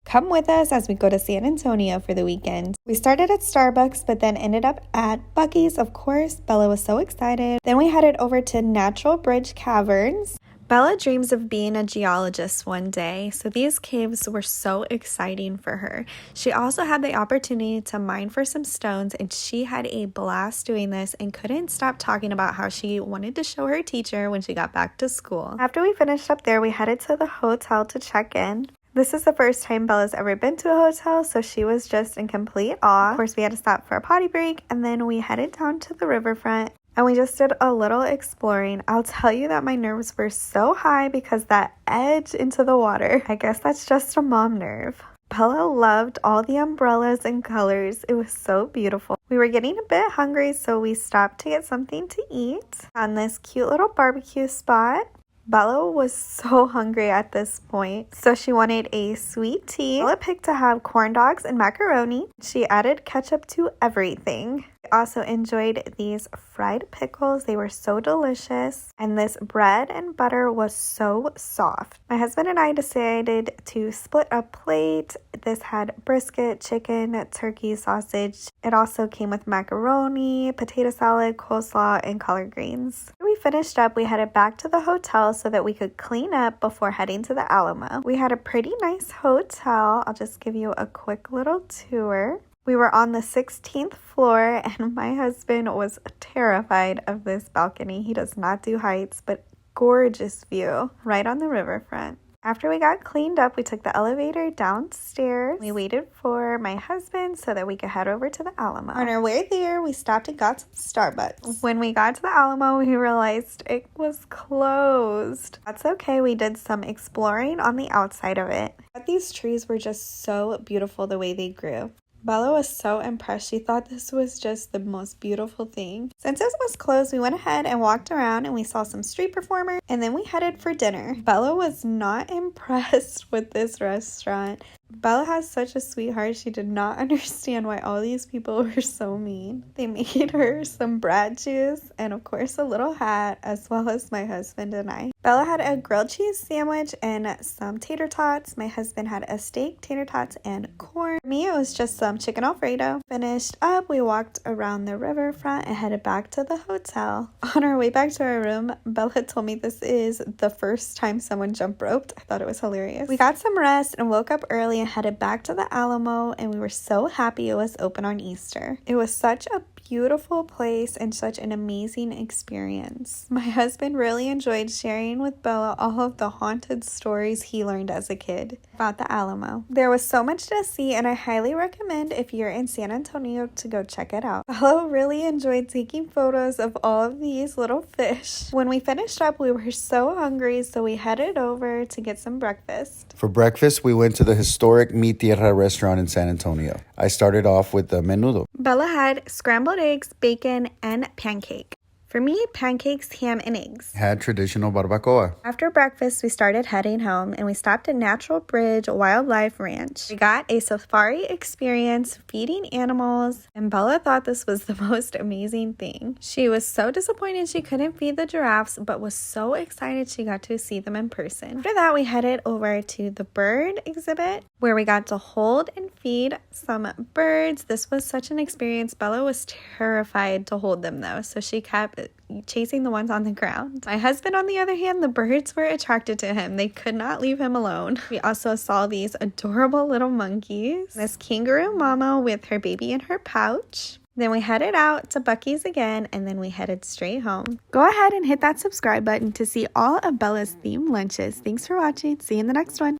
Come with us as we go to San Antonio for the weekend. We started at Starbucks, but then ended up at Buc-ee's, of course. Bella was so excited. Then we headed over to Natural Bridge Caverns. Bella dreams of being a geologist one day, so these caves were so exciting for her. She also had the opportunity to mine for some stones, and she had a blast doing this and couldn't stop talking about how she wanted to show her teacher when she got back to school. After we finished up there, we headed to the hotel to check in. This is the first time Bella's ever been to a hotel, so she was just in complete awe. Of course, we had to stop for a potty break, and then we headed down to the riverfront. And we just did a little exploring. I'll tell you that my nerves were so high because that edge into the water. I guess that's just a mom nerve. Bella loved all the umbrellas and colors. It was so beautiful. We were getting a bit hungry, so we stopped to get something to eat on this cute little barbecue spot. Bella was so hungry at this point, so she wanted a sweet tea. Bella picked to have corn dogs and macaroni. She added ketchup to everything. I also enjoyed these fried pickles. They were so delicious, and this bread and butter was so soft. My husband and I decided to split a plate. This had brisket, chicken, turkey, sausage. It also came with macaroni, potato salad, coleslaw, and collard greens. After we finished up, we headed back to the hotel so that we could clean up before heading to the Alamo. We had a pretty nice hotel. I'll just give you a quick little tour. We were on the 16th floor, and my husband was terrified of this balcony. He does not do heights, but gorgeous view right on the riverfront. After we got cleaned up, we took the elevator downstairs. We waited for my husband so that we could head over to the Alamo. On our way there, we stopped and got some Starbucks. When we got to the Alamo, we realized it was closed. That's okay. We did some exploring on the outside of it. But these trees were just so beautiful the way they grew. Bella was so impressed. She thought this was just the most beautiful thing. Since it was closed, we went ahead and walked around and we saw some street performers, and then we headed for dinner. Bella was not impressed with this restaurant. Bella has such a sweetheart. She did not understand why all these people were so mean. They made her some brat juice and of course a little hat, as well as my husband and I. Bella had a grilled cheese sandwich and some tater tots. My husband had a steak, tater tots, and corn. For me, it was just some chicken Alfredo. Finished up, we walked around the riverfront and headed back to the hotel. On our way back to our room, Bella told me this is the first time someone jump roped. I thought it was hilarious. We got some rest and woke up early and headed back to the Alamo, and we were so happy it was open on Easter. It was such a beautiful place and such an amazing experience. My husband really enjoyed sharing with Bella all of the haunted stories he learned as a kid about the Alamo. There was so much to see, and I highly recommend if you're in San Antonio to go check it out. Bella really enjoyed taking photos of all of these little fish. When we finished up, we were so hungry, so we headed over to get some breakfast. For breakfast, we went to the historic Mi Tierra restaurant in San Antonio. I started off with the menudo. Bella had scrambled eggs, bacon, and pancake. For me, pancakes, ham, and eggs. Had traditional barbacoa. After breakfast, we started heading home, and we stopped at Natural Bridge Wildlife Ranch. We got a safari experience feeding animals, and Bella thought this was the most amazing thing. She was so disappointed she couldn't feed the giraffes, but was so excited she got to see them in person. After that, we headed over to the bird exhibit, where we got to hold and feed some birds. This was such an experience. Bella was terrified to hold them, though, so she kept chasing the ones on the ground. My husband, on the other hand, the birds were attracted to him. They could not leave him alone. We also saw these adorable little monkeys, this kangaroo mama with her baby in her pouch. Then we headed out to Buc-ee's again, and then we headed straight home. Go ahead and hit that subscribe button to see all of Bella's themed lunches. Thanks for watching. See you in the next one.